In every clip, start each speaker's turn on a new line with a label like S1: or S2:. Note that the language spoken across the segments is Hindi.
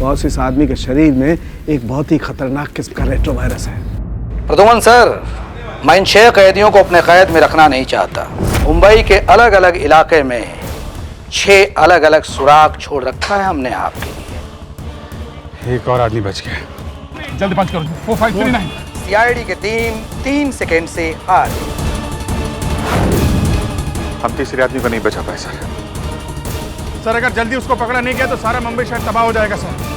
S1: बॉस, इस आदमी के शरीर में एक बहुत ही खतरनाक किस्म का रेट्रोवायरस है।
S2: प्रद्युमन सर, मैं इन 6 कैदियों को अपने कैद में रखना नहीं चाहता। मुंबई के अलग अलग इलाके में 6 अलग अलग सुराग छोड़ रखा है हमने आपके लिए।
S3: एक और आदमी बच गया। जल्दी पंच करो। 4539।
S2: सीआईडी की टीम 3 सेकेंड से हार।
S3: हम तीसरे आदमी को नहीं बचा पाए सर, अगर जल्दी उसको पकड़ा नहीं गया तो सारा मुंबई शहर तबाह हो जाएगा सर।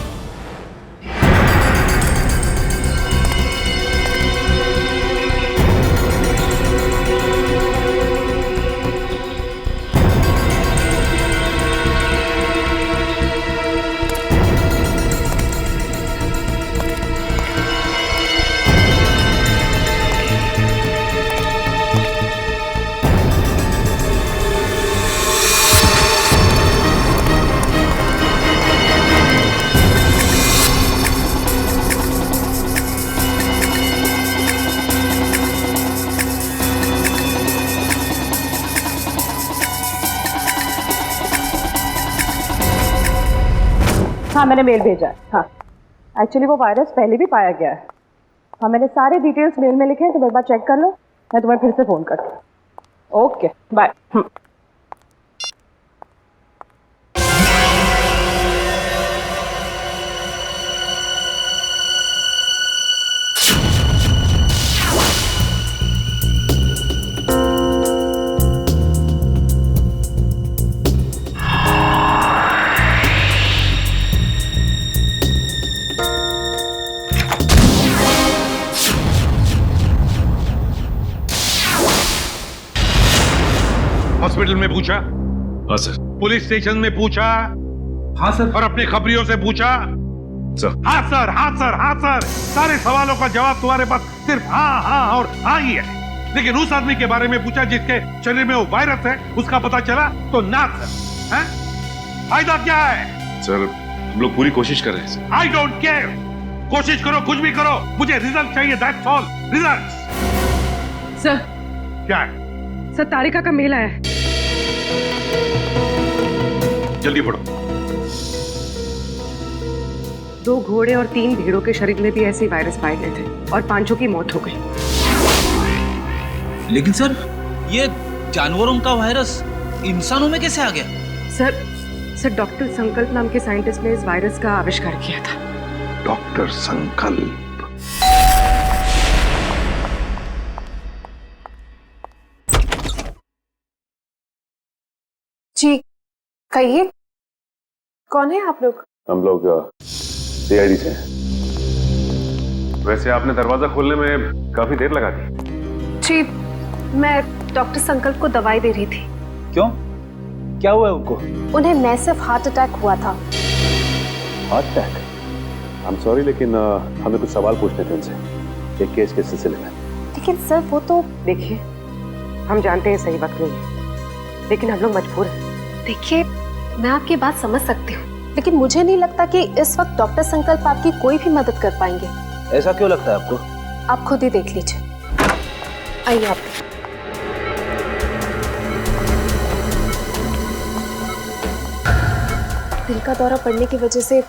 S4: हाँ, मैंने मेल भेजा है। हाँ, एक्चुअली वो वायरस पहले भी पाया गया है। हाँ, मैंने सारे डिटेल्स मेल में लिखे हैं, तो एक बार चेक कर लो। मैं तुम्हें फिर से फ़ोन करती हूँ। Okay, bye.
S5: हॉस्पिटल में पूछा?
S6: हाँ सर।
S5: पुलिस स्टेशन में पूछा?
S6: हाँ सर।
S5: और अपने खबरियों से पूछा?
S6: सर।
S5: हाँ सर, हाँ सर, हाँ सर। सारे सवालों का जवाब तुम्हारे पास सिर्फ हाँ हाँ और हाँ ही है। लेकिन उस आदमी के बारे में पूछा जिसके शरीर में वो वायरस है, उसका पता चला तो ना सर। हैं? फायदा क्या है?
S6: सर, हम लोग पूरी कोशिश कर रहे हैं सर।
S5: I don't care. कोशिश करो, कुछ भी करो, मुझे रिजल्ट चाहिए, दैट्स ऑल। रिजल्ट।
S4: सर।
S5: क्या है?
S4: सर, तारिका का मेल आया है।
S5: जल्दी पढ़ो।
S4: 2 घोड़े और 3 भेड़ों के शरीर में भी ऐसे वायरस पाए गए थे और 5 की मौत हो गई।
S7: लेकिन सर, ये जानवरों का वायरस इंसानों में कैसे आ गया?
S4: सर, डॉक्टर संकल्प नाम के साइंटिस्ट ने इस वायरस का आविष्कार किया था।
S5: डॉक्टर संकल्प?
S8: जी कहिए, कौन है आप लोग?
S6: हम लोग सीआईडी से हैं। वैसे आपने दरवाजा खोलने में काफी देर लगा दी।
S8: जी, मैं डॉक्टर संकल्प को दवाई दे रही थी।
S7: क्यों? क्या हुआ है उनको?
S8: उन्हें मैसिव हार्ट अटैक हुआ था।
S6: Heart attack? I am sorry, लेकिन हमें कुछ सवाल पूछने थे उनसे एक केस के सिलसिले में।
S8: लेकिन सर, वो तो
S4: देखिए, हम जानते हैं सही वक्त नहीं है, लेकिन हम लोग मजबूर हैं।
S8: देखिए, मैं आपकी बात समझ सकती हूँ, लेकिन मुझे नहीं लगता कि इस वक्त डॉक्टर संकल्प आपकी कोई भी मदद कर पाएंगे।
S7: ऐसा क्यों लगता है आपको?
S8: आप खुद ही देख लीजिए। आइए आप। दिल का दौरा पड़ने की वजह से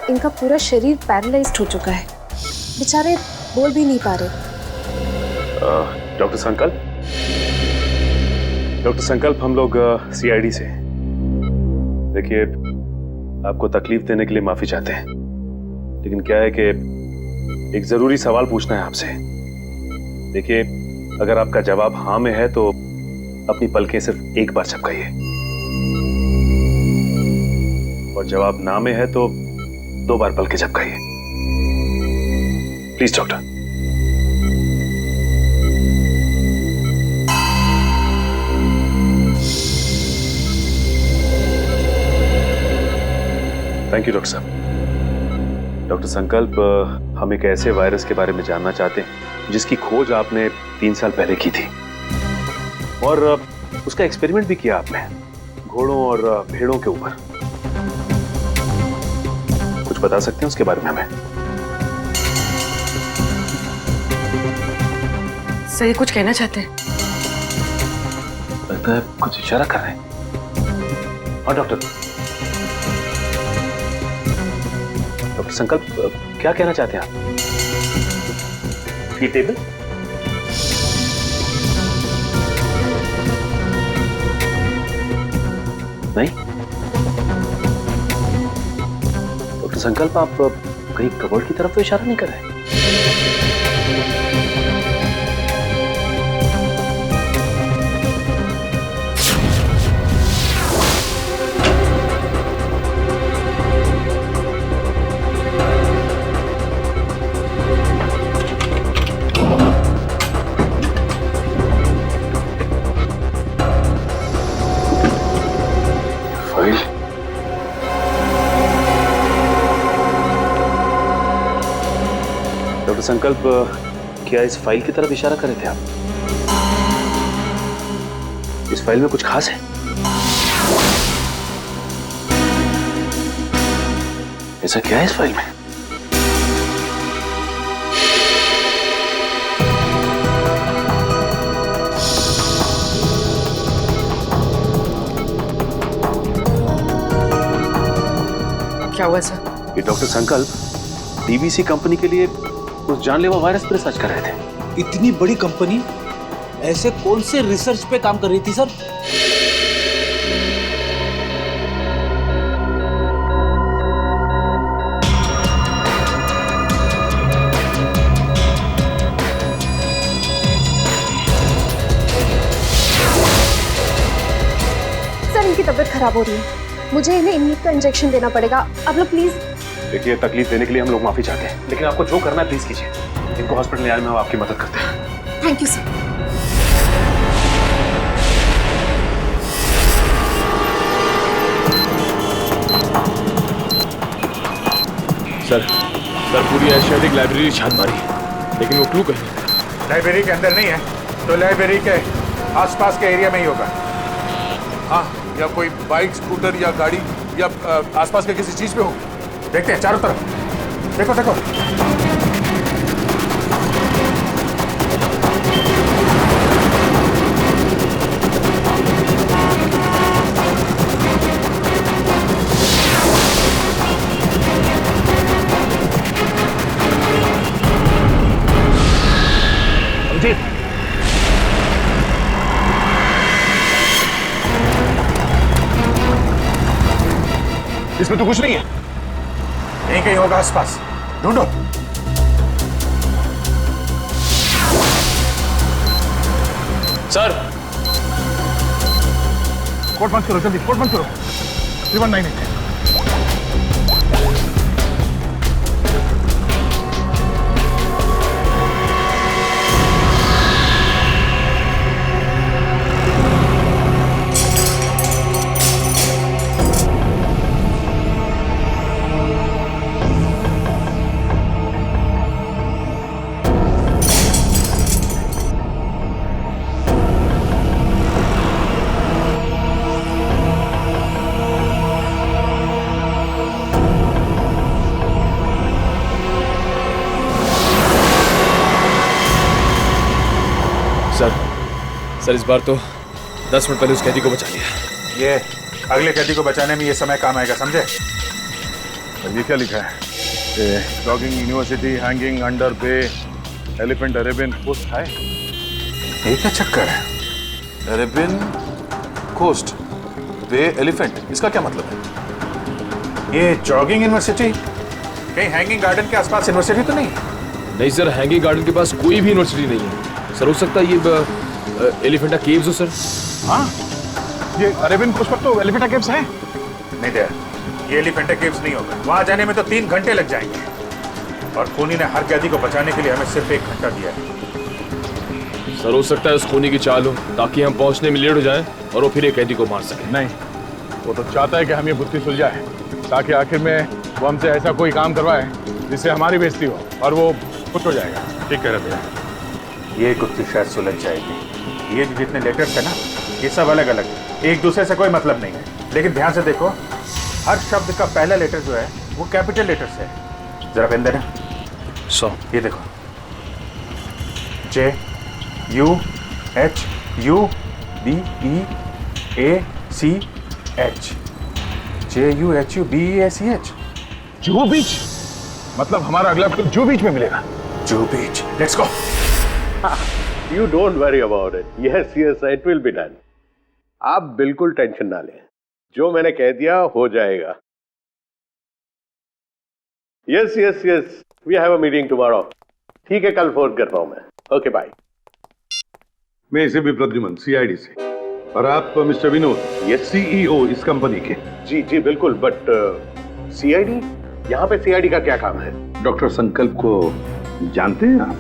S8: इनका पूरा शरीर पैरालाइज्ड हो चुका है। बेचारे बोल भी नहीं पा रहे।
S6: डॉक्टर संकल्प, हम लोग सीआईडी से। देखिए, आपको तकलीफ देने के लिए माफी चाहते हैं, लेकिन क्या है कि एक जरूरी सवाल पूछना है आपसे। देखिए, अगर आपका जवाब हाँ में है तो अपनी पलकें सिर्फ एक बार झपकाइए, और जवाब ना में है तो 2 बार पलकें झपकाइए। Please doctor. Thank you doctor साहब। डॉक्टर संकल्प, हम एक ऐसे वायरस के बारे में जानना चाहते हैं जिसकी खोज आपने 3 साल पहले की थी, और उसका एक्सपेरिमेंट भी किया आपने घोड़ों और भेड़ों के ऊपर। कुछ बता सकते हैं उसके बारे में हमें?
S4: सही कुछ कहना चाहते हैं?
S6: लगता है कुछ इशारा कर रहे हैं। हाँ डॉक्टर। डॉक्टर संकल्प, क्या कहना चाहते हैं आप? ये टेबल? नहीं डॉक्टर संकल्प, आप कहीं कबर्ड की तरफ तो इशारा नहीं कर रहे? डॉक्टर संकल्प, क्या इस फाइल की तरफ इशारा कर रहे थे आप? इस फाइल में कुछ खास है? ऐसा क्या है इस फाइल में?
S4: क्या हुआ सर?
S6: ये डॉक्टर संकल्प डीवीसी कंपनी के लिए उस जानलेवा वायरस पर रिसर्च कर रहे थे।
S7: इतनी बड़ी कंपनी ऐसे कौन से रिसर्च पे काम कर रही थी सर?
S8: सर इनकी तबीयत खराब हो रही है, मुझे इन्हें इन्हीं का इंजेक्शन देना पड़ेगा। आप लोग प्लीज।
S6: देखिए, तकलीफ देने के लिए हम लोग माफी चाहते हैं, लेकिन आपको जो करना है प्लीज कीजिए। इनको हॉस्पिटल ले आने में हम आपकी मदद करते हैं।
S8: Thank you sir.
S9: सर पूरी एशियाटिक लाइब्रेरी छान मारी, लेकिन वो क्लू कहीं नहीं।
S3: लाइब्रेरी के अंदर नहीं है तो लाइब्रेरी के आसपास के एरिया में ही होगा।
S5: हाँ, या कोई बाइक, स्कूटर या गाड़ी या आसपास के किसी चीज पे होगी।
S3: देखते हैं चारों तरफ, देखो देखो।
S5: इसमें तो कुछ नहीं है।
S3: यहीं कहीं होगा आसपास, ढूंढो।
S9: सर
S5: कोर्ट बंद करो, जल्दी कोर्ट बंद करो। 3198।
S9: सर इस बार तो 10 मिनट पहले उस कैदी को बचा लिया।
S3: ये अगले कैदी को बचाने में ये समय काम आएगा, समझे?
S5: ये क्या लिखा है? Jogging university hanging under bay elephant Arabian coast है।
S3: ये क्या चक्कर है?
S5: अरेबियन कोस्ट बे एलिफेंट, इसका क्या मतलब है?
S3: ये जॉगिंग यूनिवर्सिटी कहीं हैंगिंग गार्डन के आसपास यूनिवर्सिटी तो नहीं?
S9: नहीं सर, हैंगिंग गार्डन के पास कोई भी यूनिवर्सिटी नहीं है सर। हो सकता है ये एलिफेंटा केव्स हो सर।
S5: हाँ, ये अरेबियन कोस्ट पर तो एलिफेंटा केव्स है।
S3: नहीं दे, ये एलिफेंटा केव्स नहीं होगा। वहां जाने में तो 3 घंटे लग जाएंगे, और खूनी ने हर कैदी को बचाने के लिए हमें सिर्फ 1 घंटा दिया है।
S9: सर हो सकता है उस खूनी की चाल हो ताकि हम पहुंचने में लेट हो जाएं और वो फिर एक कैदी को मार सके।
S5: नहीं, वो तो चाहता है कि हम ये बुद्धि सुलझाए ताकि आखिर में वो हमसे ऐसा कोई काम करवाए जिससे हमारी बेइज्जती हो और वो खुश हो जाएगा। ठीक कह रहे थे।
S3: ये गुत्थी शायद सुलझ जाएगी। ये जो जितने लेटर्स है ना, ये सब अलग अलग, एक दूसरे से कोई मतलब नहीं है। लेकिन ध्यान से देखो, हर शब्द का पहला लेटर जो है वो कैपिटल लेटर से है। जरा पेन देना। ये देखो, JUHUBEACH, JUHUBEACH।
S5: जुहू बीच?
S3: मतलब हमारा अगला बिल्कुल जू बीच में मिलेगा। Juhu beach, let's go.
S10: You don't worry about it. Yes, yes, it will be done. आप बिल्कुल टेंशन ना लें, जो मैंने कह दिया हो जाएगा। Yes, yes, yes. We have a meeting tomorrow. ठीक है, कल फोन करता हूं मैं। Okay bye.
S5: मैं इसे भी प्रद्युमन सीआईडी से, और आप मिस्टर विनोद, ये सीईओ इस कंपनी के।
S10: जी जी बिल्कुल, बट सीआईडी, यहाँ पे सीआईडी का क्या काम है?
S5: डॉक्टर संकल्प को जानते हैं आप?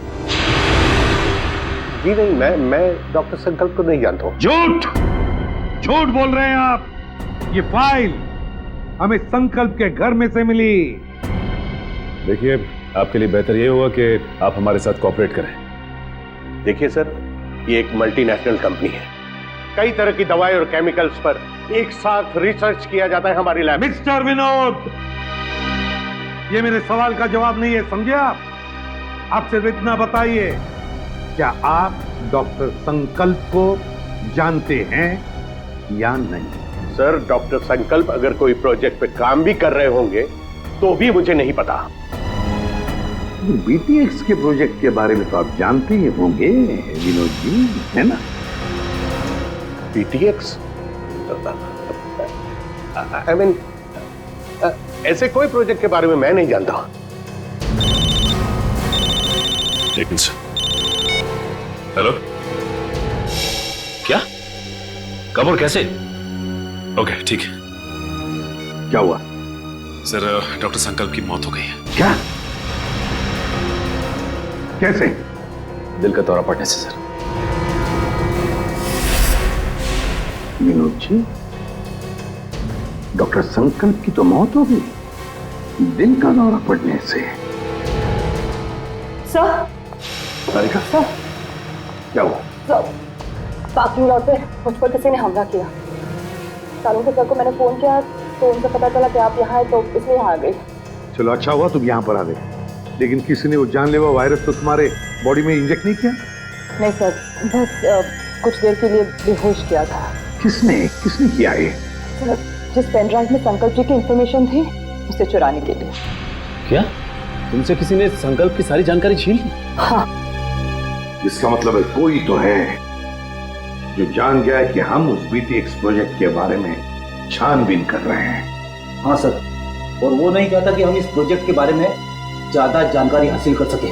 S10: जी नहीं, मैं डॉक्टर संकल्प को नहीं जानता हूँ।
S5: झूठ बोल रहे हैं आप। ये फाइल हमें संकल्प के घर में से मिली।
S6: देखिए, आपके लिए बेहतर ये होगा कि आप हमारे साथ कोऑपरेट करें।
S10: देखिए सर, ये एक मल्टीनेशनल कंपनी है, कई तरह की दवाई और केमिकल्स पर एक साथ रिसर्च किया जाता है हमारी लैब।
S5: मिस्टर विनोद, ये मेरे सवाल का जवाब नहीं है, समझे आप? आप सिर्फ इतना बताइए, क्या आप डॉक्टर संकल्प को जानते हैं या नहीं?
S10: सर, डॉक्टर संकल्प अगर कोई प्रोजेक्ट पे काम भी कर रहे होंगे तो भी मुझे नहीं पता।
S5: बीटीएक्स के प्रोजेक्ट के बारे में तो आप जानते ही होंगे विनोद जी, है ना?
S10: बीटीएक्स? आई मीन, ऐसे कोई प्रोजेक्ट के बारे में मैं नहीं जानता।
S6: हेलो, क्या? कब और कैसे? ओके, ठीक है।
S5: क्या हुआ?
S6: सर, डॉक्टर संकल्प की मौत हो गई है।
S5: क्या? कैसे?
S6: दिल का दौरा पड़ने से सर।
S5: विनोद जी, डॉक्टर संकल्प की तो मौत हो गई, दिल का दौरा पड़ने से?
S4: सर,
S5: सर, क्या हुआ?
S4: सर, पार्किंग लॉट पे मुझ पर किसी ने हमला किया। सालों के सर को मैंने फोन किया तो उनसे पता चला कि आप यहाँ हैं, तो इसलिए यहाँ आ गई।
S5: चलो, अच्छा हुआ तुम यहाँ पर आ गए, लेकिन किसी ने वो जानलेवा वायरस तो तुम्हारे बॉडी में इंजेक्ट नहीं किया?
S4: नहीं सर, बस कुछ देर के लिए बेहोश किया था।
S5: किसने किया ये?
S4: सर, जिस पेन ड्राइव में संकल्प जी की इंफॉर्मेशन थी, उसे चुराने के लिए।
S6: क्या? तुमसे किसी ने संकल्प की सारी जानकारी छीन ली?
S4: हाँ।
S5: इसका मतलब है कोई तो है जो जान गया है कि हम उस बीटीएक्स प्रोजेक्ट के बारे में छानबीन कर रहे हैं।
S11: हाँ सर, और वो नहीं चाहता कि हम इस प्रोजेक्ट के बारे में ज्यादा जानकारी हासिल कर सकें।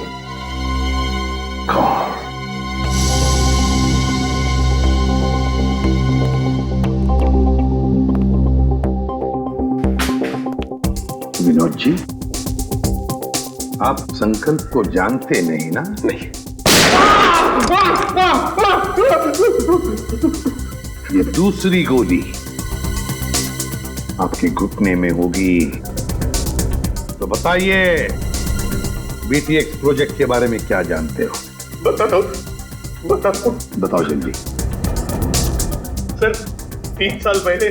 S5: विनोद जी, आप संकल्प को जानते नहीं ना?
S10: नहीं।
S5: ये दूसरी गोली आपके घुटने में होगी। तो बताइए, बीटीएक्स प्रोजेक्ट के बारे में क्या जानते हो? बताओ जल्दी।
S10: सर, 3 साल पहले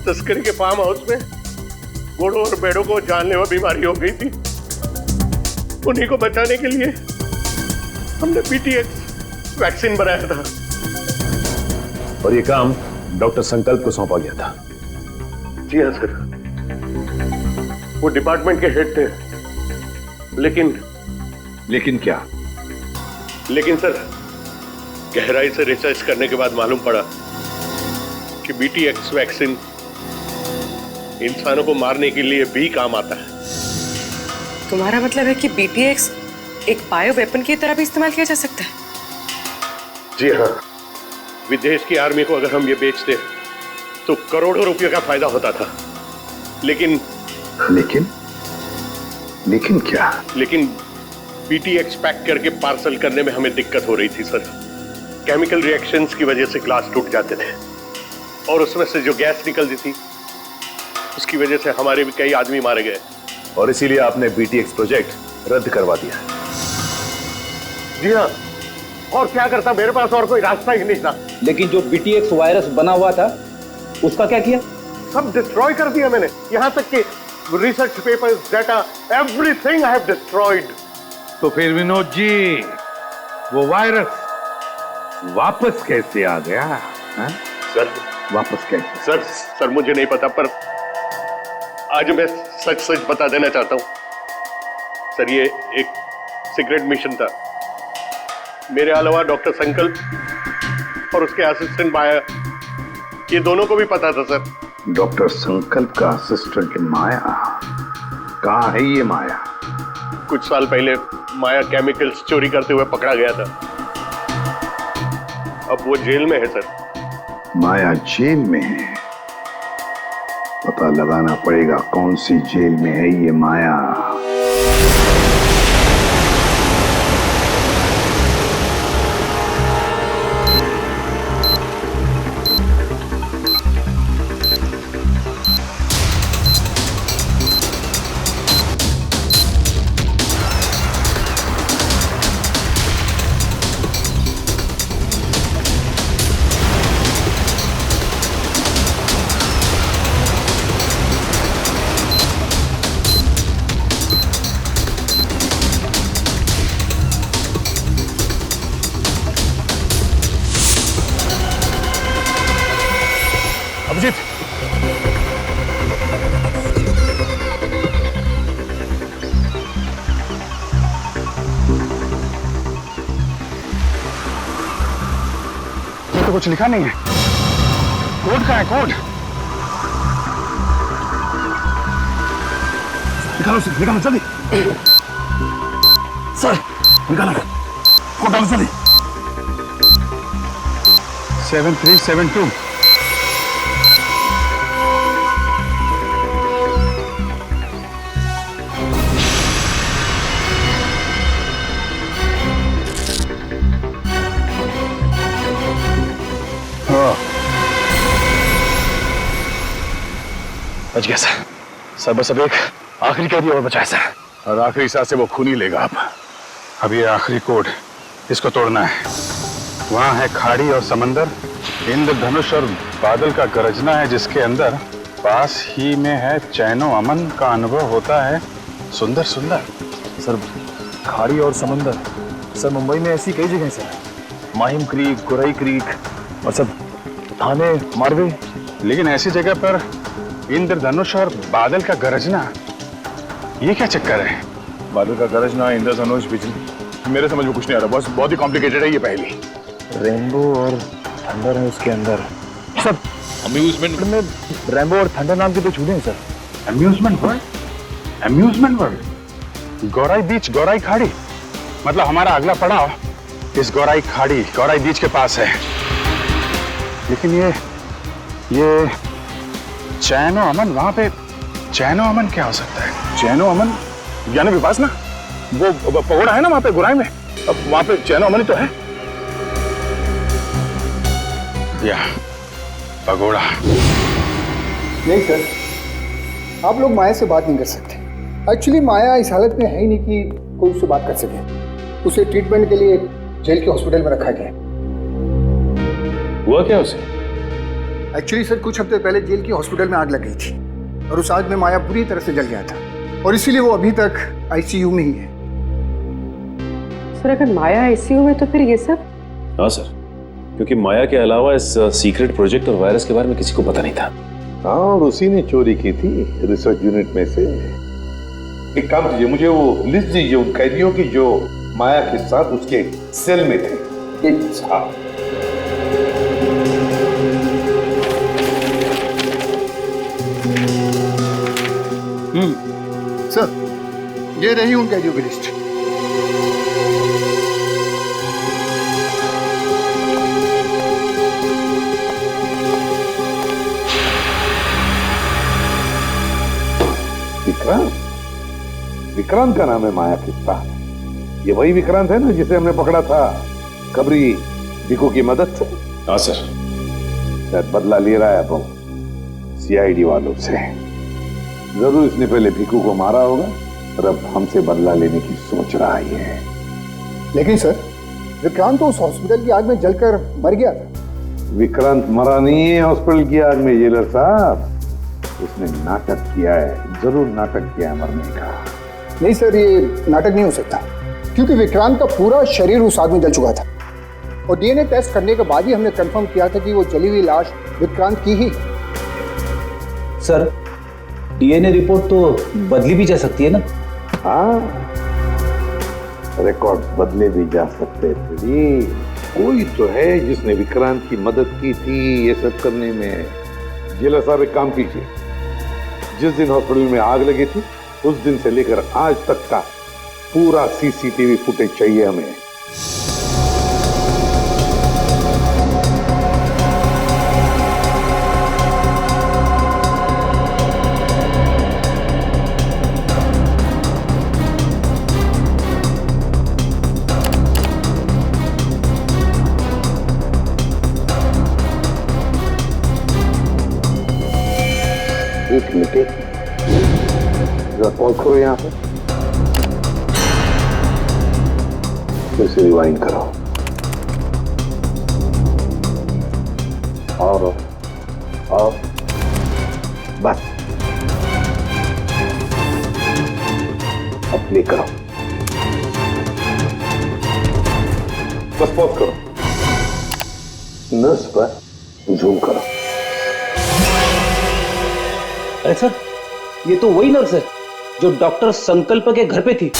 S10: तस्करी के फार्म हाउस में घोड़ों और भेड़ों को जानलेवा बीमारी हो गई थी। उन्हीं को बचाने के लिए हमने बीटीएक्स वैक्सीन बनाया था।
S6: और ये काम डॉक्टर संकल्प को सौंपा गया था।
S10: जी हाँ सर, वो डिपार्टमेंट के हेड थे।
S5: लेकिन क्या?
S10: लेकिन सर, गहराई से रिसर्च करने के बाद मालूम पड़ा कि बीटीएक्स वैक्सीन इंसानों को मारने के लिए भी काम आता है।
S12: तुम्हारा मतलब है कि बीटीएक्स एक बायो वेपन की तरह भी इस्तेमाल किया जा सकता है?
S10: जी हाँ, विदेश की आर्मी को अगर हम ये बेचते तो करोड़ों रुपयों का फायदा होता था। लेकिन
S5: क्या?
S10: लेकिन बीटीएक्स पैक करके पार्सल करने में हमें दिक्कत हो रही थी सर। केमिकल रिएक्शंस की वजह से ग्लास टूट जाते थे और उसमें से जो गैस निकलती थी उसकी वजह से हमारे भी कई आदमी मारे गए।
S6: और इसीलिए आपने बीटीएक्स प्रोजेक्ट रद्द करवा दिया।
S10: जी हाँ, और क्या करता, मेरे पास और कोई रास्ता ही नहीं था।
S11: लेकिन जो बीटीएक्स वायरस बना हुआ था, उसका क्या किया?
S10: सब डिस्ट्रॉय कर दिया मैंने, यहां तक कि research papers, data, everything I have destroyed.
S5: तो फिर विनोद जी, वो वायरस वापस कैसे आ गया? हा?
S10: सर,
S5: वापस कैसे?
S10: सर मुझे नहीं पता, पर आज मैं सच बता देना चाहता हूं सर ये एक सीक्रेट मिशन था। मेरे अलावा डॉक्टर संकल्प और उसके असिस्टेंट माया, ये दोनों को भी पता था सर।
S13: डॉक्टर संकल्प का असिस्टेंट माया? कहाँ है ये माया?
S10: कुछ साल पहले माया केमिकल्स चोरी करते हुए पकड़ा गया था। अब वो जेल में है सर।
S13: माया जेल में है? पता लगाना पड़ेगा कौन सी जेल में है ये माया।
S3: अभिजीत,
S13: ये तो कुछ लिखा नहीं है। कोड कहाँ है? कोड निकालो सर, निकालो जल्दी। सर निकालो, कोड डालो जल्दी। 7372।
S6: बच गया सर। सर बस अब एक आखिरी कैदी और बचा है सर।
S13: और आखिरी सांस से वो खून ही लेगा। अब ये आखिरी कोड, इसको तोड़ना है। वहां है खाड़ी और समंदर, इंद्रधनुष और बादल का गरजना है जिसके अंदर पास ही में है चैनो अमन का अनुभव होता है सुंदर सुंदर।
S11: सर खाड़ी और समंदर, सर मुंबई में ऐसी कई जगह sir, Mahim creek, Gorai creek और सब थाने, मारवे।
S13: लेकिन ऐसी जगह पर इंद्रधनुष और बादल का गरजना, ये क्या चक्कर है?
S3: बादल का गरजना, इंद्रधनुष, बिजली, मेरे समझ में कुछ नहीं आ रहा। बहुत ही कॉम्प्लिकेटेड है ये पहेली।
S11: रेनबो और थंडर है उसके अंदर। सर
S9: अम्यूजमेंट
S11: में रेनबो और थंडर नाम के दो झूले हैं sir.
S13: Amusement world? Amusement world? Gorai beach, Gorai खाड़ी, मतलब हमारा अगला पड़ाव इस गौराई खाड़ी, गौराई बीच के पास है। लेकिन ये चैनो अमन, वहां पे चैनो अमन क्या हो सकता है? चैनो अमन यानी विपासना, वो पगोड़ा है ना वहां पे गुराई में, अब वहां पे चैनो अमन ही तो है। या पगोड़ा।
S14: नहीं सर, आप लोग माया से बात नहीं कर सकते। एक्चुअली माया इस हालत में है ही नहीं कि कोई उससे बात कर सके। उसे ट्रीटमेंट के लिए जेल के हॉस्पिटल में रखा गया।
S6: हुआ क्या उसे?
S14: एक्चुअली सर कुछ हफ्ते पहले जेल की हॉस्पिटल में आग लग गई थी और उस आग में माया पूरी तरह से जल गया था और इसीलिए वो अभी तक आईसीयू में ही है।
S12: सर अगर माया आईसीयू में तो फिर ये सब?
S6: हाँ सर, क्योंकि माया के अलावा इस सीक्रेट प्रोजेक्ट और वायरस के बारे में किसी को पता नहीं था।
S13: हाँ, और उसी ने चोरी की थी रिसर्च यूनिट में से। एक काम कीजिए, मुझे वो लिस्ट दीजिए उन कैदियों की जो माया के साथ उसके सेल में थे। हाँ।
S14: सर ये रही उन कैदियों की लिस्ट।
S13: विक्रांत का नाम है माया के साथ। ये वही विक्रांत है ना जिसे हमने पकड़ा था कबरी भिकू की मदद से?
S6: हाँ सर।
S13: शायद बदला ले रहा है अब सीआईडी वालों से। जरूर इसने पहले भिकू को मारा होगा और अब हमसे बदला लेने की सोच रहा है।
S14: लेकिन सर विक्रांत तो उस हॉस्पिटल की आग में जलकर मर गया था।
S13: विक्रांत मरा नहीं है हॉस्पिटल की आग में जेलर साहब, उसने नाटक किया है, जरूर नाटक किया है मरने का।
S14: नहीं सर, ये नाटक नहीं हो सकता क्योंकि विक्रांत का पूरा शरीर उस आग में जल चुका था और डीएनए टेस्ट करने के बाद ही हमने कंफर्म किया था कि वो जली हुई लाश विक्रांत की ही।
S11: सर डीएनए रिपोर्ट तो बदली भी जा सकती है ना?
S13: हाँ,
S15: रिकॉर्ड बदले भी जा सकते थे। कोई तो है जिसने विक्रांत की मदद की थी ये सब करने में। जेलर साहब एक काम कीजिए, जिस दिन हॉस्पिटल में आग लगी थी उस दिन से लेकर आज तक का पूरा सीसीटीवी फुटेज चाहिए हमें। एक मिनट जरा पॉज करो यहाँ पे, फिर से रिवाइंड करो और बस अब प्ले करो, बस पॉज करो, नर्स पर जूम करो।
S16: अरे सर, ये तो वही नर्स है जो डॉक्टर संकल्प के घर पे थी।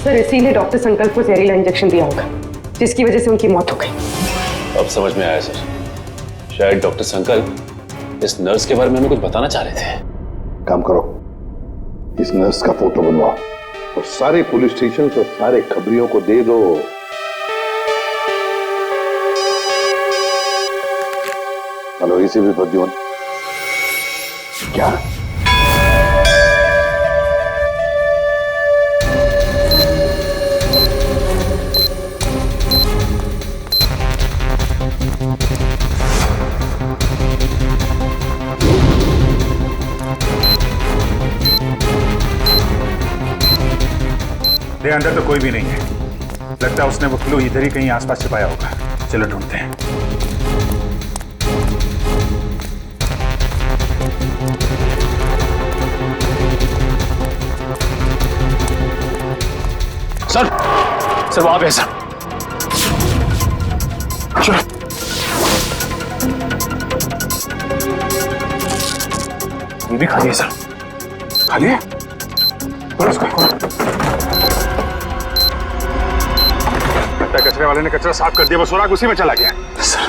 S12: सर इसीलिए डॉक्टर संकल्प को जहरीला इंजेक्शन दिया होगा जिसकी वजह से उनकी मौत हो गई।
S6: अब समझ में आया सर, शायद डॉक्टर संकल्प इस नर्स के बारे में हमें कुछ बताना चाह रहे थे।
S15: काम करो, इस नर्स का फोटो बनवाओ और सारे पुलिस स्टेशन और सारे खबरियों को दे दो। हेलो, इसी भी प्रद्युमन क्या?
S3: दे अंदर तो कोई भी नहीं है, लगता है उसने वो क्लू इधर ही कहीं आसपास छिपाया होगा। चलो ढूंढते हैं।
S11: सर वहां पे है सर। चलो ये भी खाली है सर।
S3: खाली है? कचरे वाले ने कचरा साफ कर दिया, वो सुराग उसी में चला गया।
S11: सर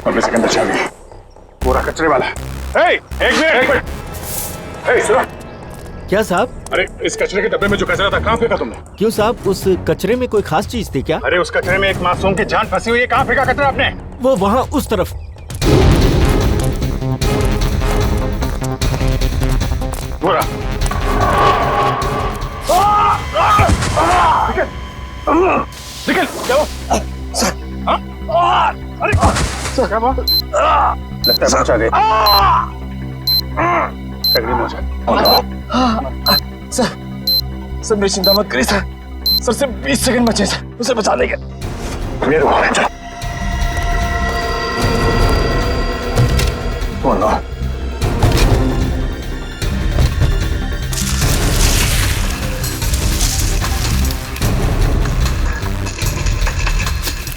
S11: अब इसके अंदर चल गई
S3: पूरा कचरे वाला। एक मिनट। सुनो।
S17: क्या साहब?
S3: अरे इस कचरे के डब्बे में जो कचरा था कहाँ फेंका तुमने?
S17: क्यों साहब, उस कचरे में कोई खास चीज थी क्या?
S3: अरे उस कचरे में एक मासूम की जान फंसी हुई है, कहाँ फेंका कचरा आपने?
S17: वो वहाँ उस तरफ।
S3: पूरा निकल क्या वो? सर अरे सर क्या वो? लगता है पहुंचा गए। तगड़ी मौज।
S11: सर मेरी चिंता मत करिए सर सिर्फ 20 सेकंड बचे सर, उसे बचा लेंगे।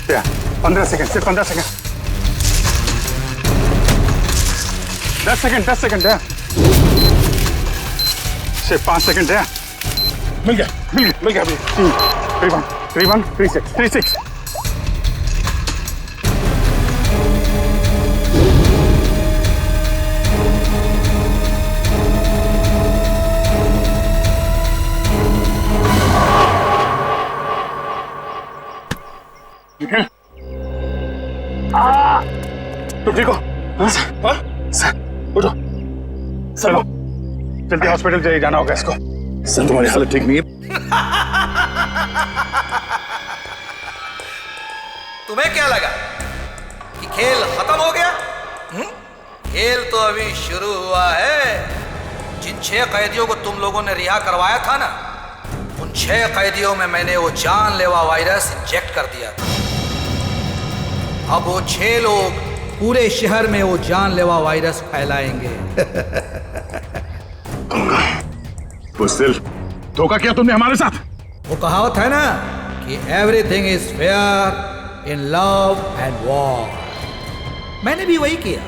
S3: क्या 15 सेकंड, सिर्फ 15 सेकंड। 10 सेकंड है, सिर्फ 5 सेकंड है। मिल गया अभी। 3 3 6 तुम ठीक हो? सर उठो, चलो जल्दी हॉस्पिटल जाना होगा इसको।
S11: सर तुम्हारी हालत ठीक नहीं है।
S2: तुम्हें क्या लगा कि खेल खत्म हो गया? खेल तो अभी शुरू हुआ है। जिन 6 कैदियों को तुम लोगों ने रिहा करवाया था ना, उन 6 कैदियों में मैंने वो जानलेवा वायरस इंजेक्ट कर दिया था। अब वो 6 लोग पूरे शहर में वो जानलेवा वायरस फैलाएंगे।
S3: बुज़दिल, धोखा किया तुमने हमारे साथ।
S2: वो कहावत है ना कि everything is fair in love and war. मैंने भी वही किया।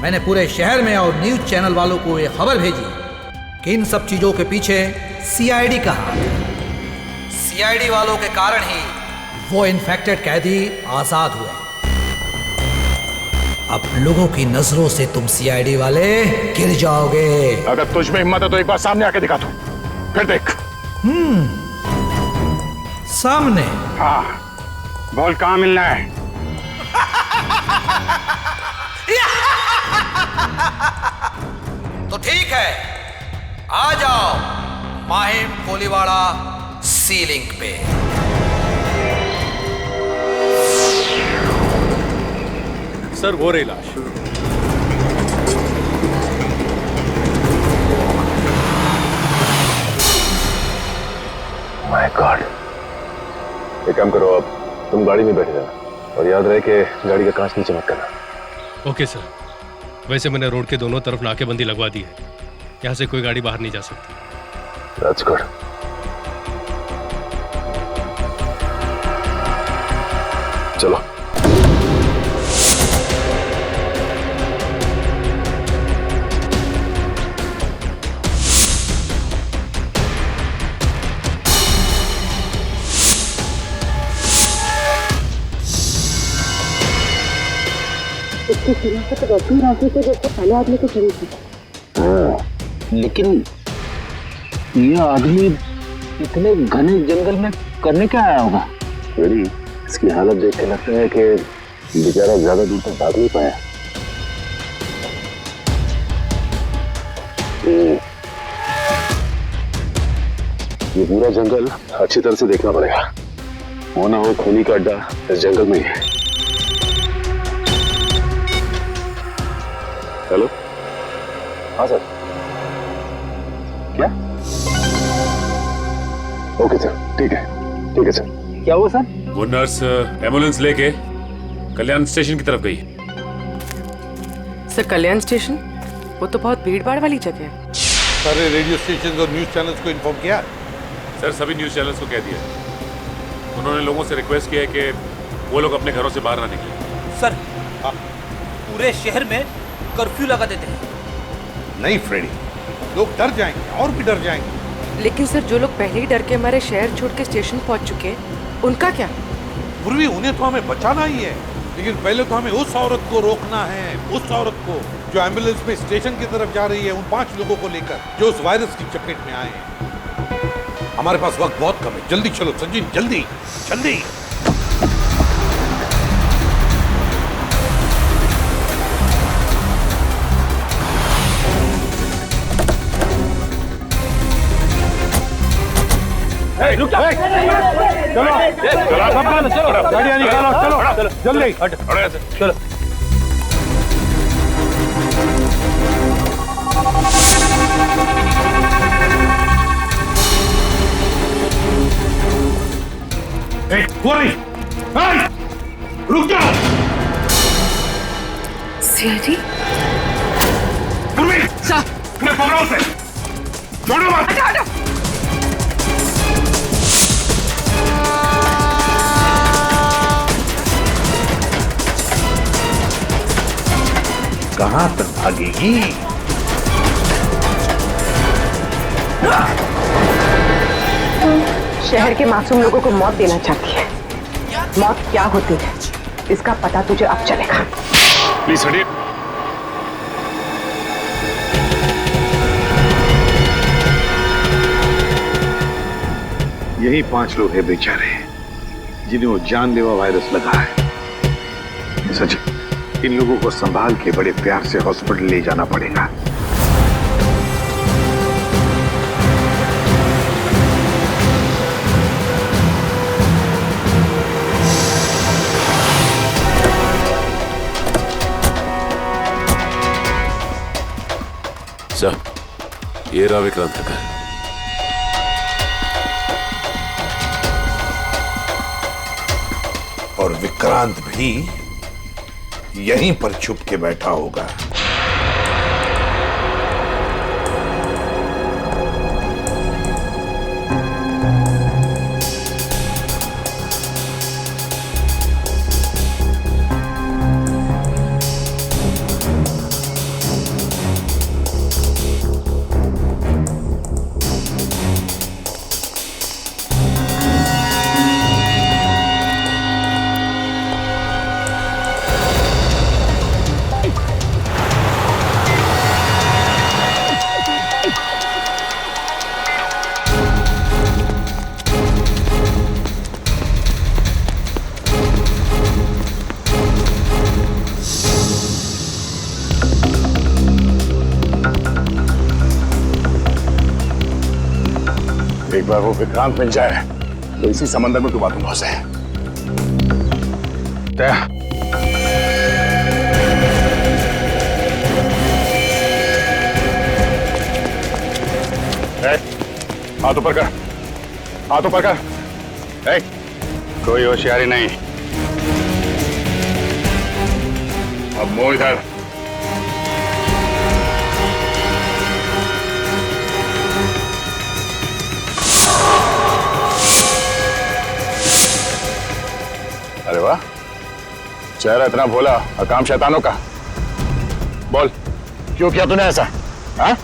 S2: मैंने पूरे शहर में और न्यूज चैनल वालों को ये खबर भेजी कि इन सब चीजों के पीछे सीआईडी का हाथ है। सीआईडी वालों के कारण ही वो इन्फेक्टेड कैदी आजाद हुए। अब लोगों की नजरों से तुम सीआईडी वाले गिर जाओगे।
S13: अगर तुझ में हिम्मत है तो एक बार सामने आके दिखा दो, फिर देख।
S2: सामने?
S13: हाँ, बोल कहाँ मिलना है?
S2: तो ठीक है, आ जाओ माहिम कोलीवाड़ा सी लिंक पे।
S9: सर वो रही लाश।
S6: My God. एक काम करो, अब तुम गाड़ी में बैठे रहना और याद रहे कि गाड़ी का कांच नीचे मत करना।
S9: Okay sir. वैसे मैंने रोड के दोनों तरफ नाकेबंदी लगवा दी है, यहाँ से कोई गाड़ी बाहर नहीं जा सकती।
S6: That's good. चलो।
S18: इसकी शनाख्त तो वैसी राशि से जैसे पहले आदमी की शरीर थी।
S16: हाँ, लेकिन ये आदमी इतने घने जंगल में करने क्या आया होगा?
S6: मेरी इसकी हालत देख के लगता है कि बेचारा ज्यादा दूर तक भाग नहीं पाया। ये पूरा जंगल अच्छी तरह से देखना पड़ेगा, वो ना हो खूनी का अड्डा इस जंगल में ही है। हेलो। हाँ सर। क्या? ओके सर, ठीक है सर।
S16: क्या हुआ सर?
S9: वो नर्स एम्बुलेंस लेके कल्याण स्टेशन की तरफ गई।
S12: सर कल्याण स्टेशन? वो तो बहुत भीड़ भाड़ वाली जगह है।
S5: सारे रेडियो स्टेशन और न्यूज चैनल्स को इन्फॉर्म किया?
S9: सर सभी न्यूज चैनल्स को कह दिया। उन्होंने लोगों से रिक्वेस्ट किया है कि वो लोग अपने घरों से बाहर ना निकलें।
S7: सर पूरे शहर में कर्फ्यू लगा देते हैं।
S5: नहीं फ्रेडी, लोग डर जाएंगे और भी डर जाएंगे।
S12: लेकिन सर जो लोग पहले ही डर के हमारे शहर छोड़ के स्टेशन पहुंच चुके हैं, उनका क्या?
S5: पूर्वी उन्हें तो हमें बचाना ही है, लेकिन पहले तो हमें उस औरत को रोकना है, उस औरत को जो एम्बुलेंस में स्टेशन की तरफ जा रही है, उन 5 लोगों को लेकर जो उस वायरस की चपेट में आए हैं। हमारे पास वक्त बहुत कम है, जल्दी चलो संजीन, जल्दी जल्दी।
S13: रुक जाओ। चलो गाड़ियाँ निकालो, चलो जल्दी।
S9: चलो।
S5: रुक जाओ।
S12: सीआईडी?
S5: पूर्वी, मैं पकड़ो से, छोड़ो मत।
S12: हटो।
S5: कहां तक भागेगी?
S4: शहर के मासूम लोगों को मौत देना चाहती है। मौत क्या होती है इसका पता तुझे अब चलेगा।
S6: प्लीज हटिए।
S15: यही 5 लोग हैं बेचारे जिन्हें वो जानलेवा वायरस लगा है। सच, इन लोगों को संभाल के बड़े प्यार से हॉस्पिटल ले जाना पड़ेगा।
S9: सर, ये रहा विक्रांत का घर।
S5: और विक्रांत भी यहीं पर छुप के बैठा होगा।
S13: एक बार वो विक्रांत मिल जाए तो इसी समंदर में डुबा दूंगा उसे। हाथ ऊपर कर, हाथ ऊपर कर। कोई होशियारी नहीं। अब मुंह इधर। अरे वाह, चेहरा इतना भोला और काम शैतानों का। बोल, क्यों किया तूने ऐसा? हाँ?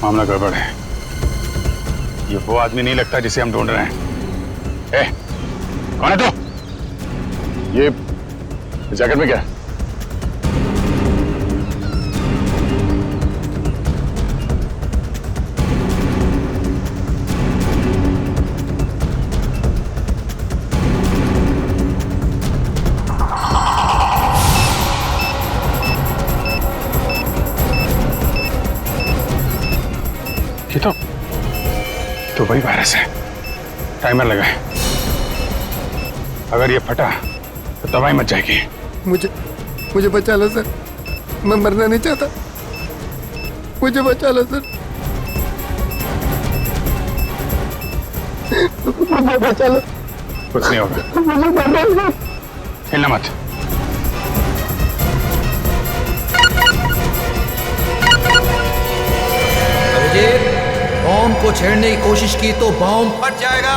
S13: मामला गड़बड़ है। ये वो आदमी नहीं लगता जिसे हम ढूंढ रहे हैं। कौन है तू? ये जैकेट में क्या है? ये तो वही वायरस है। टाइमर लगा है। अगर ये फटा तो तबाही मच जाएगी।
S14: मुझे बचा लो सर, मैं मरना नहीं चाहता। मुझे बचा लो सर, मुझे बचा लो।
S13: कुछ नहीं होगा, हिलना मत।
S2: बॉम्ब को छेड़ने की कोशिश की तो बॉम्ब फट जाएगा।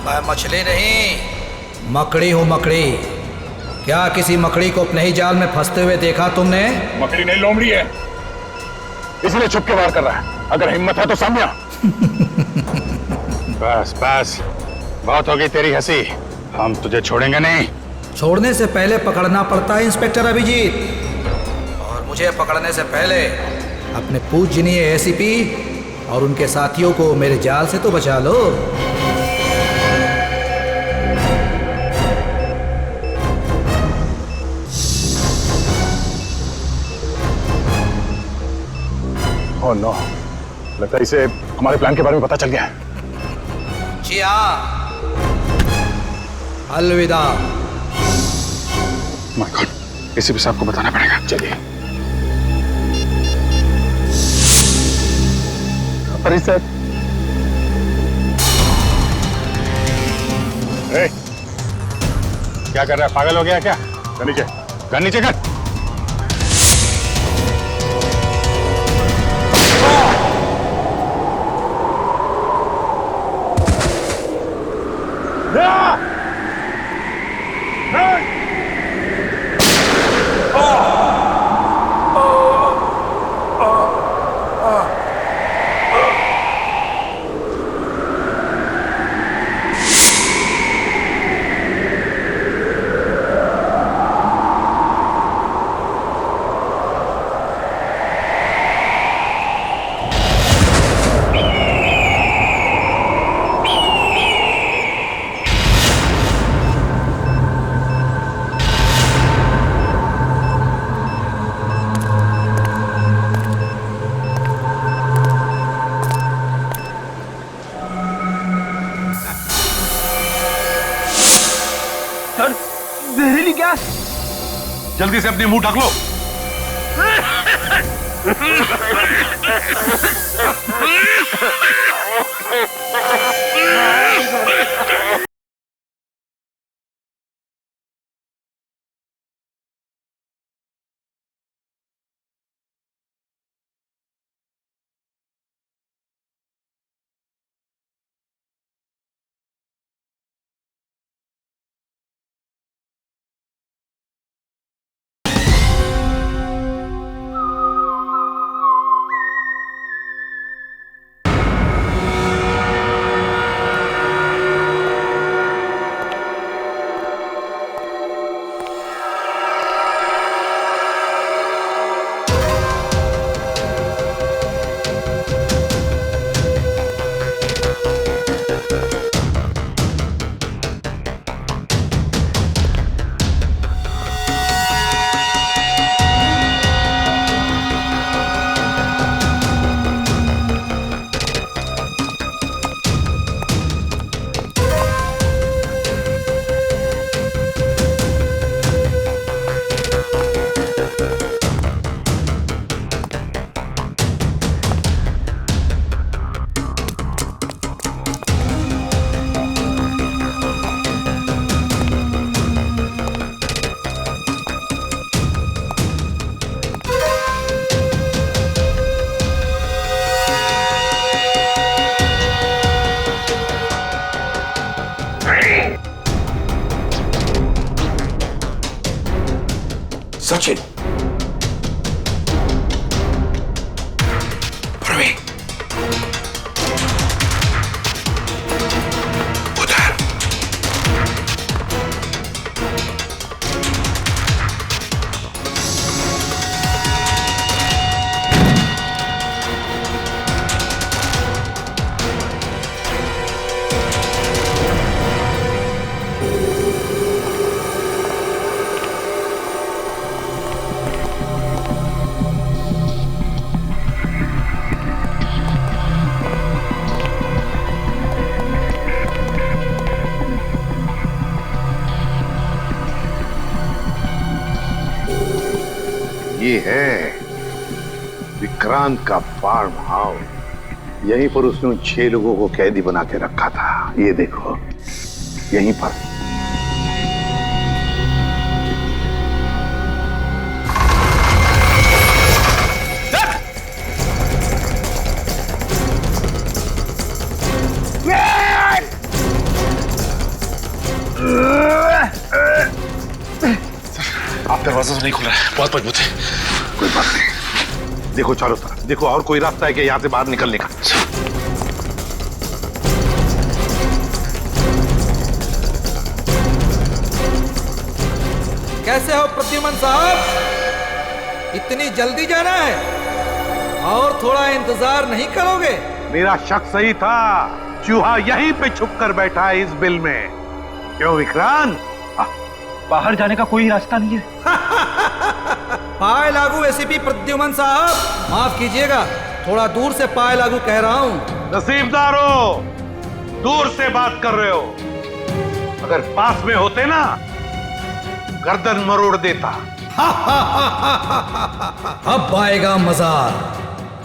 S2: मैं मछली नहीं, मकड़ी हूँ मकड़ी। क्या किसी मकड़ी को अपने ही जाल में फंसते हुए देखा तुमने?
S13: मकड़ी नहीं, लोमड़ी है, इसलिए छुप के वार कर रहा है। अगर हिम्मत है तो सामने आ। बस बस, बहुत हो गई तेरी हंसी। हम तुझे छोड़ेंगे नहीं।
S2: छोड़ने से पहले पकड़ना पड़ता है इंस्पेक्टर अभिजीत, और मुझे पकड़ने से पहले अपने पूजनीय एसीपी और उनके साथियों को मेरे जाल से तो बचा लो।
S13: ओह नो, लगता है इसे हमारे प्लान के बारे में पता चल गया है।
S2: जी हाँ, अलविदा।
S13: माय गॉड, एसीपी साहब को बताना पड़ेगा। चलिए। अरे सर, क्या कर रहा है? पागल हो गया क्या? गन नीचे, गन नीचे कर।
S5: जहरीली गैस, जल्दी से अपनी मुंह ढक लो।
S2: सचिन, प्रवीण, उधर।
S15: ये है विक्रांत का फार्म हाउस। यहीं पर उसने उन 6 लोगों को कैदी बना के रखा था। ये देखो, यहीं पर।
S6: आप दरवाजा तो नहीं खुल रहा है, बहुत मजबूत है।
S15: कोई बात नहीं, देखो चारों तरफ देखो, और कोई रास्ता है कि यहां से बाहर निकलने का?
S2: कैसे हो प्रद्युमन साहब? इतनी जल्दी जाना है और थोड़ा इंतजार नहीं करोगे?
S15: मेरा शक सही था, चूहा यहीं पे छुप कर बैठा है इस बिल में। क्यों विक्रांत?
S11: बाहर जाने का कोई रास्ता नहीं है।
S2: पाए लागू एसीपी प्रद्युमन साहब, माफ कीजिएगा, थोड़ा दूर से पाए लागू कह रहा हूँ।
S15: नसीबदार हो, दूर से बात कर रहे हो। अगर पास में होते ना, गर्दन मरोड़ देता।
S2: अब आएगा मजा।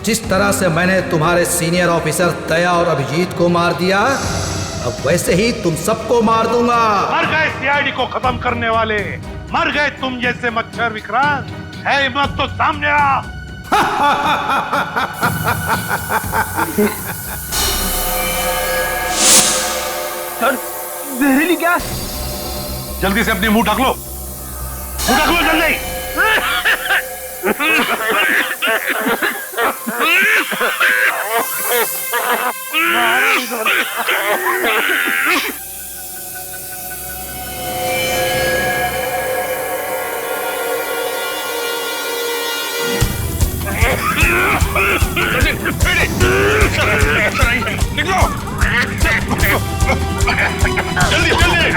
S2: जिस तरह से मैंने तुम्हारे सीनियर ऑफिसर दया और अभिजीत को मार दिया, अब वैसे ही तुम सबको मार दूंगा।
S15: मर गए सीआईडी को खत्म करने वाले, मर गए तुम जैसे मच्छर। विक्रांत है हिम्मत तो सामने आ।
S11: सर, जहरीली गैस।
S15: जल्दी से अपनी मुंह ढक लो, मुंह ढक लो जल्दी।
S5: निकलो जल्दी जल्दी।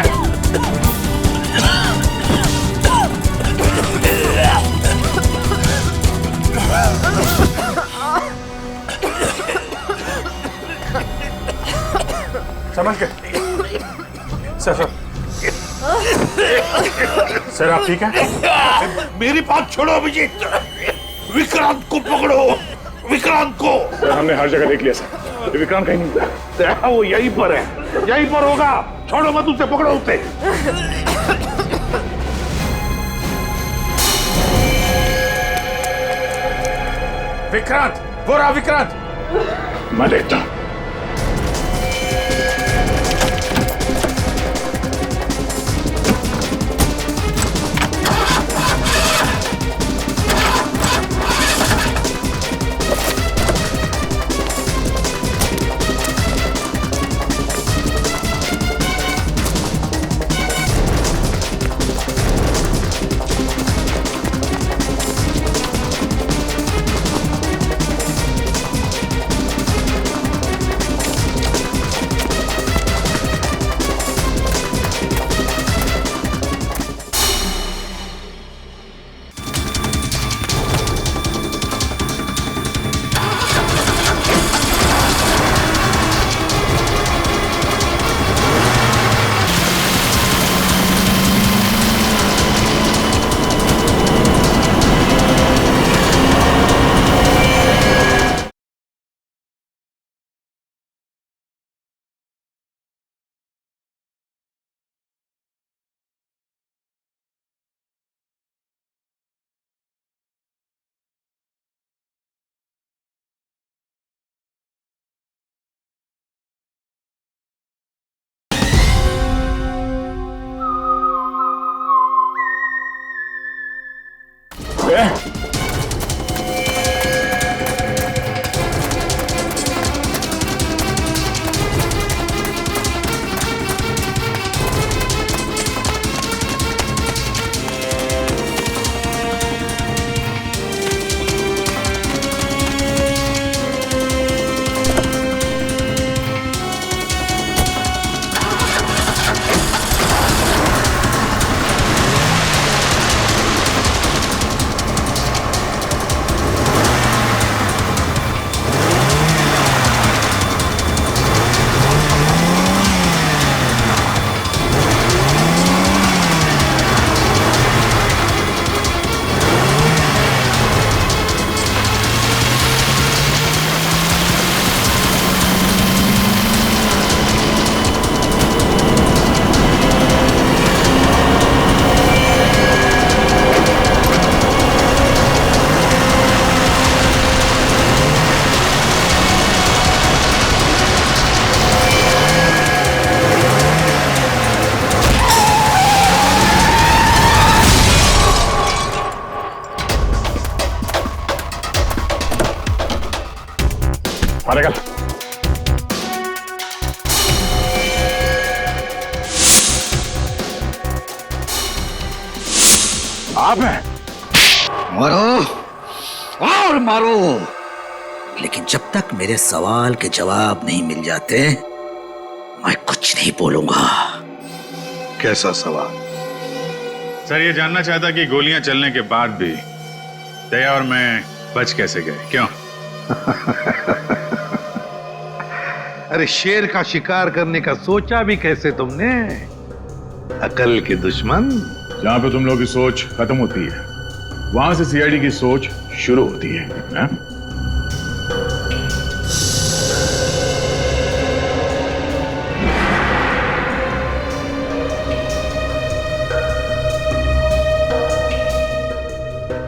S3: समझ गए? सर सर आप ठीक हैं?
S15: मेरी बात छोड़ो अभिजीत, विक्रांत को पकड़ो, विक्रांत को।
S3: सर हमने हर जगह देख लिया सर, विक्रांत कहीं नहीं था।
S15: वो यहीं पर है, यहीं पर होगा। छोड़ो मत उसे, पकड़ो उसे।
S3: विक्रांत, वो रहा विक्रांत। मैं देखता हूं।
S13: निकल। आप हैं?
S2: मारो और मारो, लेकिन जब तक मेरे सवाल के जवाब नहीं मिल जाते मैं कुछ नहीं बोलूंगा।
S15: कैसा सवाल?
S3: सर ये जानना चाहता कि गोलियां चलने के बाद भी दया और मैं बच कैसे गए, क्यों?
S15: अरे शेर का शिकार करने का सोचा भी कैसे तुमने? अकल के दुश्मन।
S3: जहां पे तुम लोगों की सोच खत्म होती है वहां से सीआईडी की सोच शुरू होती है, ना?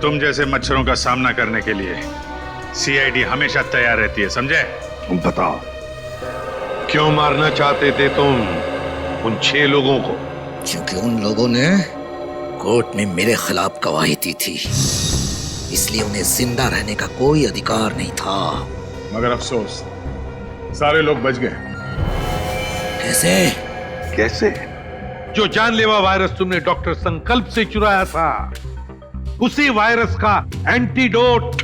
S3: तुम जैसे मच्छरों का सामना करने के लिए सीआईडी हमेशा तैयार रहती है, समझे?
S15: तुम बताओ क्यों मारना चाहते थे तुम उन 6 लोगों को?
S2: क्योंकि उन लोगों ने कोर्ट में मेरे खिलाफ गवाही दी थी, इसलिए उन्हें जिंदा रहने का कोई अधिकार नहीं था।
S3: मगर अफसोस सारे लोग बच गए।
S2: कैसे?
S15: कैसे?
S19: जो जानलेवा वायरस तुमने डॉक्टर संकल्प से चुराया था, उसी वायरस का एंटीडोट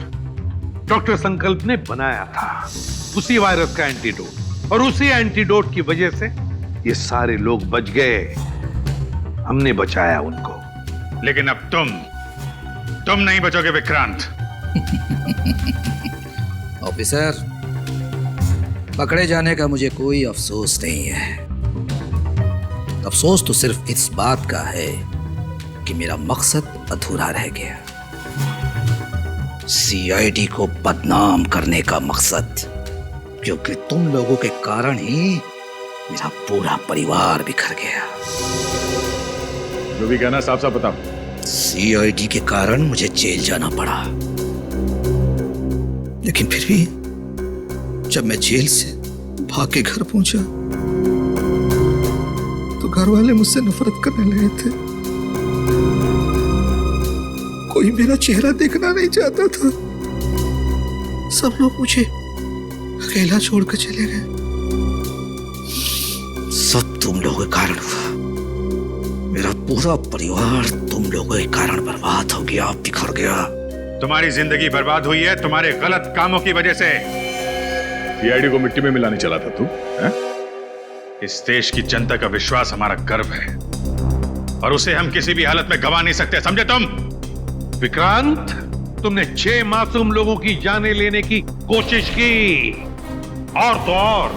S19: डॉक्टर संकल्प ने बनाया था। उसी वायरस का एंटीडोट, और उसी एंटीडोट की वजह से
S15: ये सारे लोग बच गए। हमने बचाया उनको।
S3: लेकिन अब तुम नहीं बचोगे विक्रांत।
S2: ऑफिसर, पकड़े जाने का मुझे कोई अफसोस नहीं है। अफसोस तो सिर्फ इस बात का है कि मेरा मकसद अधूरा रह गया। सीआईडी को बदनाम करने का मकसद, क्योंकि तुम लोगों के कारण ही मेरा पूरा परिवार बिखर गया।
S3: जो भी कहना साफ साफ बताओ।
S2: सीआईडी के कारण मुझे जेल जाना पड़ा, लेकिन फिर भी जब मैं जेल से भाग के घर पहुंचा तो घर वाले मुझसे नफरत करने लगे थे। कोई मेरा चेहरा देखना नहीं चाहता था। सब लोग मुझे अकेला छोड़कर चले गए। सब तुम लोगों के कारण हुआ। मेरा पूरा परिवार तुम लोगों के कारण बर्बाद हो गया, बिखर गया।
S3: तुम्हारी जिंदगी बर्बाद हुई है तुम्हारे गलत कामों की वजह से। सीआईडी को मिट्टी में मिलाने चला था तू, है? इस देश की जनता का विश्वास हमारा गर्व है, और उसे हम किसी भी हालत में गवा नहीं सकते, समझे तुम?
S19: विक्रांत, तुमने 6 मासूम लोगों की जानें लेने की कोशिश की, और तो और